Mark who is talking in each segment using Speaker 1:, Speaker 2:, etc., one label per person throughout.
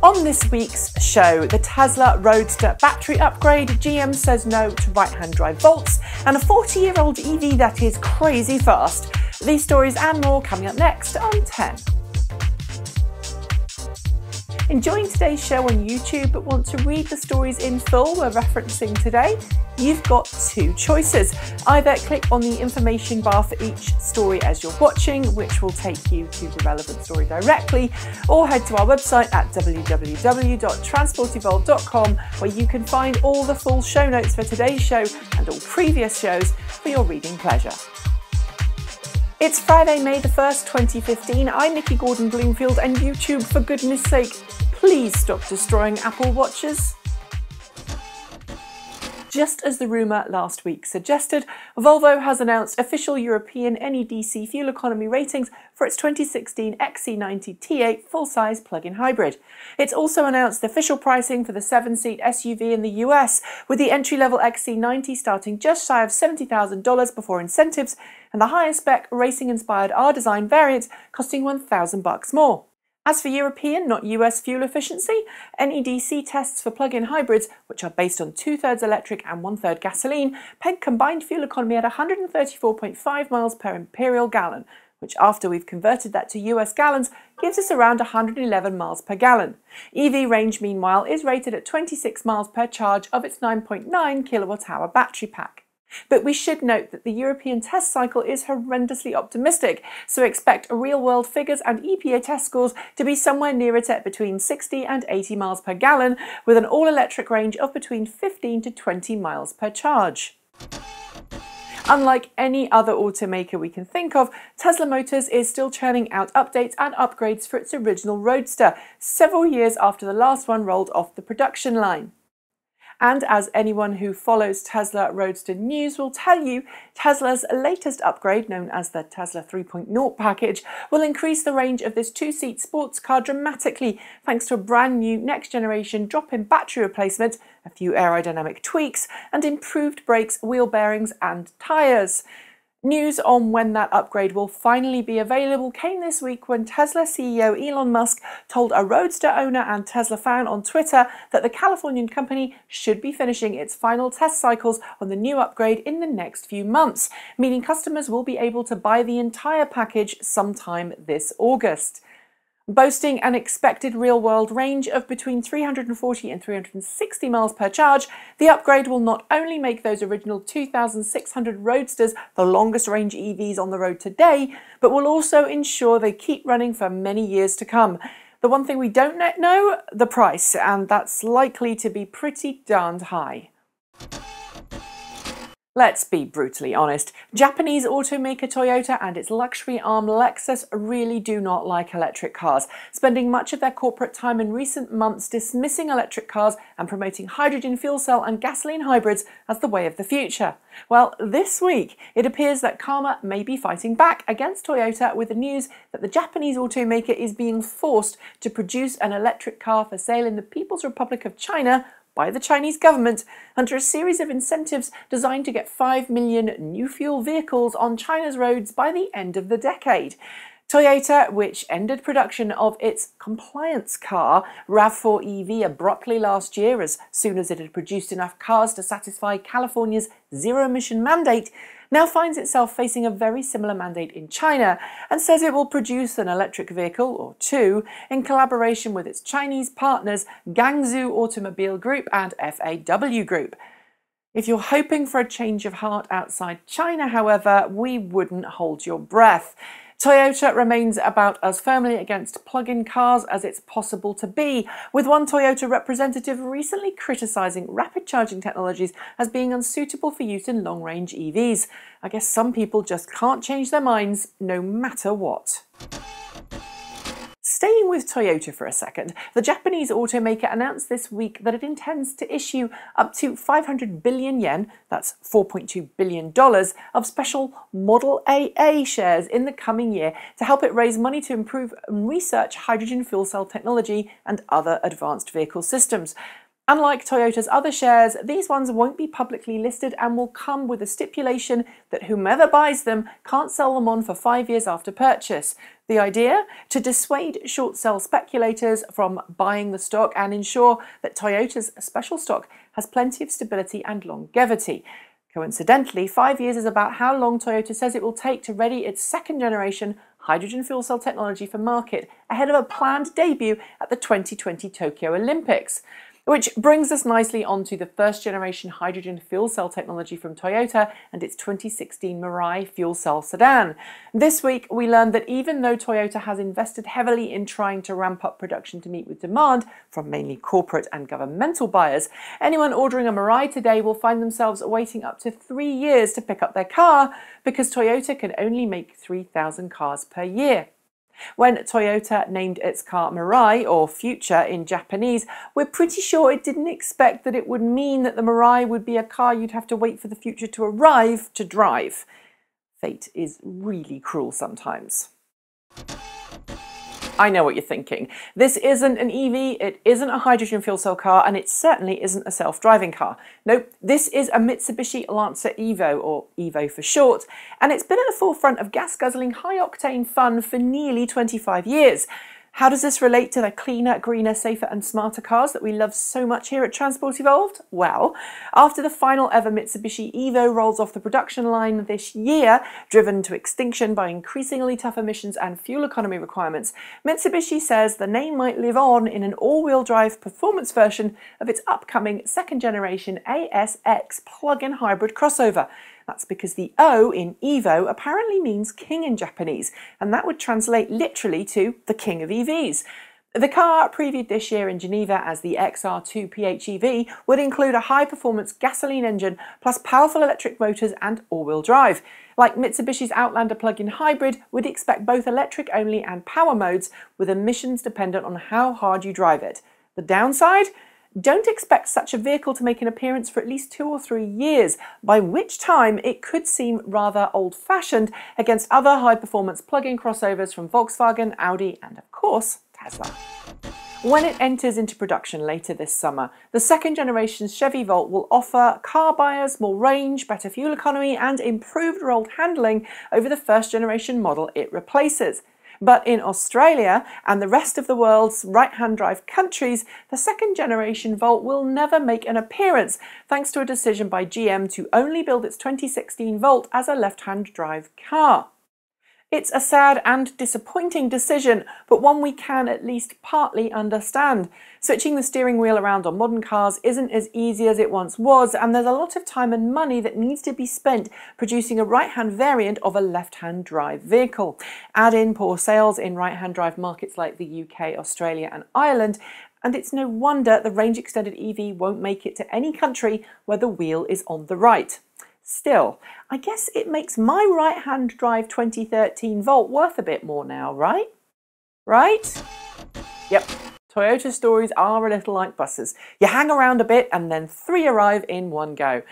Speaker 1: On this week's show, the Tesla Roadster battery upgrade, GM says no to right-hand drive Volts, and a 40-year-old EV that is crazy fast. These stories and more coming up next on 10. Enjoying today's show on YouTube but want to read the stories in full we're referencing today? You've got two choices. Either click on the information bar for each story as you're watching, which will take you to the relevant story directly, or head to our website at www.transportevolve.com, where you can find all the full show notes for today's show and all previous shows for your reading pleasure. It's Friday, May the 1st, 2015. I'm Nikki Gordon-Bloomfield, and YouTube, for goodness sake, please stop destroying Apple Watches. Just as the rumour last week suggested, Volvo has announced official European NEDC fuel economy ratings for its 2016 XC90 T.E.N full-size plug-in hybrid. It's also announced the official pricing for the 7-seat SUV in the US, with the entry-level XC90 starting just shy of $70,000 before incentives, and the higher-spec racing-inspired R-Design variant costing $1,000 more. As for European, not US fuel efficiency, NEDC tests for plug-in hybrids, which are based on 2/3 electric and 1/3 gasoline, peg combined fuel economy at 134.5 miles per imperial gallon, which after we've converted that to US gallons, gives us around 111 miles per gallon. EV range, meanwhile, is rated at 26 miles per charge of its 9.9 kilowatt-hour battery pack. But we should note that the European test cycle is horrendously optimistic, so expect real-world figures and EPA test scores to be somewhere nearer to between 60 and 80 miles per gallon, with an all-electric range of between 15 to 20 miles per charge. Unlike any other automaker we can think of, Tesla Motors is still churning out updates and upgrades for its original Roadster, several years after the last one rolled off the production line. And as anyone who follows Tesla Roadster news will tell you, Tesla's latest upgrade, known as the Tesla 3.0 package, will increase the range of this two-seat sports car dramatically thanks to a brand new next-generation drop-in battery replacement, a few aerodynamic tweaks, and improved brakes, wheel bearings and tyres. News on when that upgrade will finally be available came this week when Tesla CEO Elon Musk told a Roadster owner and Tesla fan on Twitter that the Californian company should be finishing its final test cycles on the new upgrade in the next few months, meaning customers will be able to buy the entire package sometime this August. Boasting an expected real-world range of between 340 and 360 miles per charge, the upgrade will not only make those original 2,600 Roadsters the longest-range EVs on the road today, but will also ensure they keep running for many years to come. The one thing we don't know, the price, and that's likely to be pretty darned high. Let's be brutally honest, Japanese automaker Toyota and its luxury arm Lexus really do not like electric cars, spending much of their corporate time in recent months dismissing electric cars and promoting hydrogen fuel cell and gasoline hybrids as the way of the future. Well, this week it appears that karma may be fighting back against Toyota with the news that the Japanese automaker is being forced to produce an electric car for sale in the People's Republic of China by the Chinese government under a series of incentives designed to get 5 million new fuel vehicles on China's roads by the end of the decade. Toyota, which ended production of its compliance car, RAV4 EV, abruptly last year as soon as it had produced enough cars to satisfy California's zero-emission mandate, now finds itself facing a very similar mandate in China and says it will produce an electric vehicle or two in collaboration with its Chinese partners Guangzhou Automobile Group and FAW Group. If you're hoping for a change of heart outside China, however, we wouldn't hold your breath. Toyota remains about as firmly against plug-in cars as it's possible to be, with one Toyota representative recently criticising rapid charging technologies as being unsuitable for use in long-range EVs. I guess some people just can't change their minds, no matter what. Staying with Toyota for a second, the Japanese automaker announced this week that it intends to issue up to 500 billion yen, that's $4.2 billion, of special Model AA shares in the coming year to help it raise money to improve and research hydrogen fuel cell technology and other advanced vehicle systems. Unlike Toyota's other shares, these ones won't be publicly listed and will come with a stipulation that whomever buys them can't sell them on for 5 years after purchase. The idea? To dissuade short sell speculators from buying the stock and ensure that Toyota's special stock has plenty of stability and longevity. Coincidentally, 5 years is about how long Toyota says it will take to ready its second generation hydrogen fuel cell technology for market ahead of a planned debut at the 2020 Tokyo Olympics. Which brings us nicely onto the first generation hydrogen fuel cell technology from Toyota and its 2016 Mirai fuel cell sedan. This week we learned that even though Toyota has invested heavily in trying to ramp up production to meet with demand from mainly corporate and governmental buyers, anyone ordering a Mirai today will find themselves waiting up to 3 years to pick up their car because Toyota can only make 3,000 cars per year. When Toyota named its car Mirai, or Future in Japanese, we're pretty sure it didn't expect that it would mean that the Mirai would be a car you'd have to wait for the future to arrive to drive. Fate is really cruel sometimes. I know what you're thinking. This isn't an EV, it isn't a hydrogen fuel cell car, and it certainly isn't a self-driving car. Nope, this is a Mitsubishi Lancer EVO, or EVO for short, and it's been at the forefront of gas-guzzling, high-octane fun for nearly 25 years. How does this relate to the cleaner, greener, safer and smarter cars that we love so much here at Transport Evolved? Well, after the final ever Mitsubishi EVO rolls off the production line this year, driven to extinction by increasingly tough emissions and fuel economy requirements, Mitsubishi says the name might live on in an all-wheel drive performance version of its upcoming second generation ASX plug-in hybrid crossover. That's because the O in EVO apparently means king in Japanese, and that would translate literally to the king of EVs. The car, previewed this year in Geneva as the XR2 PHEV, would include a high-performance gasoline engine plus powerful electric motors and all-wheel drive. Like Mitsubishi's Outlander plug-in hybrid, we'd expect both electric-only and power modes, with emissions dependent on how hard you drive it. The downside? Don't expect such a vehicle to make an appearance for at least 2 or 3 years, by which time it could seem rather old-fashioned against other high-performance plug-in crossovers from Volkswagen, Audi and, of course, Tesla. When it enters into production later this summer, the second generation Chevy Volt will offer car buyers more range, better fuel economy and improved road handling over the first generation model it replaces. But in Australia and the rest of the world's right-hand drive countries, the second generation Volt will never make an appearance, thanks to a decision by GM to only build its 2016 Volt as a left-hand drive car. It's a sad and disappointing decision, but one we can at least partly understand. Switching the steering wheel around on modern cars isn't as easy as it once was, and there's a lot of time and money that needs to be spent producing a right-hand variant of a left-hand drive vehicle. Add in poor sales in right-hand drive markets like the UK, Australia and Ireland, and it's no wonder the range-extended EV won't make it to any country where the wheel is on the right. Still, I guess it makes my right-hand drive 2013 Volt worth a bit more now, right? Right? Yep, Toyota stories are a little like buses. You hang around a bit and then 3 arrive in one go.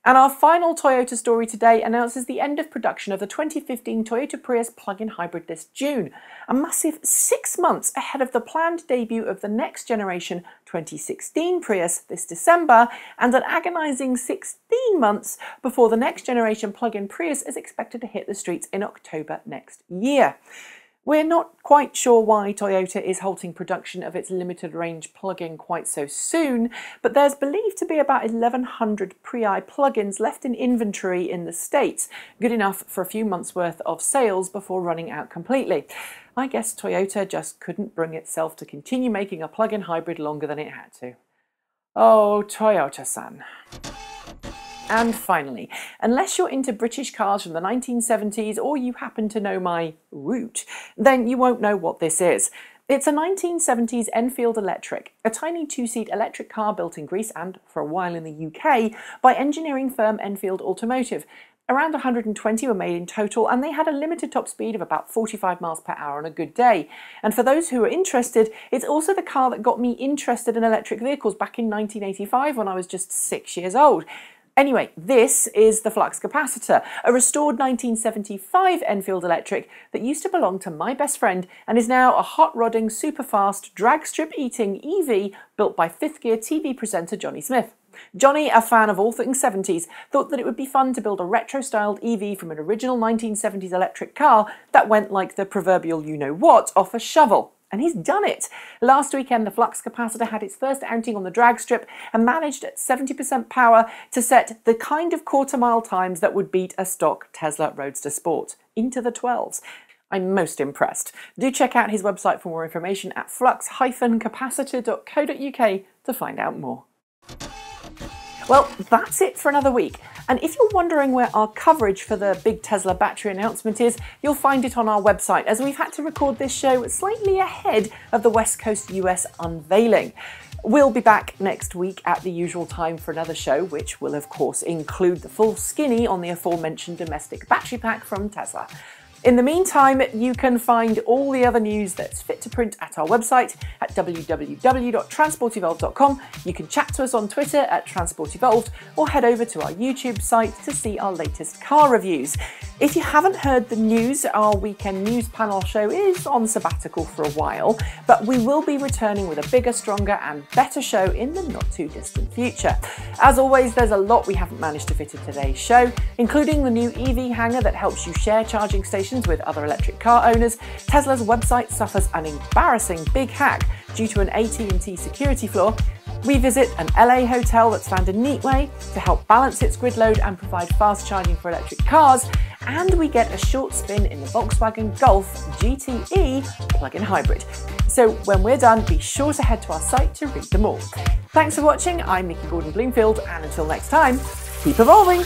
Speaker 1: And our final Toyota story today announces the end of production of the 2015 Toyota Prius Plug-in Hybrid this June, a massive 6 months ahead of the planned debut of the next generation 2016 Prius this December, and an agonising 16 months before the next generation plug-in Prius is expected to hit the streets in October next year. We're not quite sure why Toyota is halting production of its limited range plug-in quite so soon, but there's believed to be about 1,100 Prii plug-ins left in inventory in the States, good enough for a few months' worth of sales before running out completely. I guess Toyota just couldn't bring itself to continue making a plug-in hybrid longer than it had to. Oh, Toyota-san. And finally, unless you're into British cars from the 1970s or you happen to know my route, then you won't know what this is. It's a 1970s Enfield Electric, a tiny 2-seat electric car built in Greece and, for a while in the UK, by engineering firm Enfield Automotive. Around 120 were made in total, and they had a limited top speed of about 45 miles per hour on a good day. And for those who are interested, it's also the car that got me interested in electric vehicles back in 1985 when I was just 6 years old. Anyway, this is the Flux-Capacitor, a restored 1975 Enfield electric that used to belong to my best friend and is now a hot-rodding, super-fast, drag-strip-eating EV built by fifth-gear TV presenter Johnny Smith. Johnny, a fan of all things 70s, thought that it would be fun to build a retro-styled EV from an original 1970s electric car that went like the proverbial you-know-what off a shovel. And he's done it! Last weekend, the Flux-Capacitor had its first outing on the drag strip and managed at 70% power to set the kind of quarter-mile times that would beat a stock Tesla Roadster Sport into the 12s. I'm most impressed. Do check out his website for more information at flux-capacitor.co.uk to find out more. Well, that's it for another week. And if you're wondering where our coverage for the big Tesla battery announcement is, you'll find it on our website, as we've had to record this show slightly ahead of the West Coast US unveiling. We'll be back next week at the usual time for another show, which will of course include the full skinny on the aforementioned domestic battery pack from Tesla. In the meantime, you can find all the other news that's fit to print at our website at www.transportevolved.com. You can chat to us on Twitter at transportevolved or head over to our YouTube site to see our latest car reviews. If you haven't heard the news, our weekend news panel show is on sabbatical for a while, but we will be returning with a bigger, stronger and better show in the not too distant future. As always, there's a lot we haven't managed to fit in today's show, including the new EV hanger that helps you share charging stations with other electric car owners. Tesla's website suffers an embarrassing big hack due to an AT&T security flaw. We visit an LA hotel that's found a neat way to help balance its grid load and provide fast charging for electric cars. And we get a short spin in the Volkswagen Golf GTE Plug-in Hybrid. So when we're done, be sure to head to our site to read them all. Thanks for watching. I'm Nikki Gordon-Bloomfield, and until next time, keep evolving!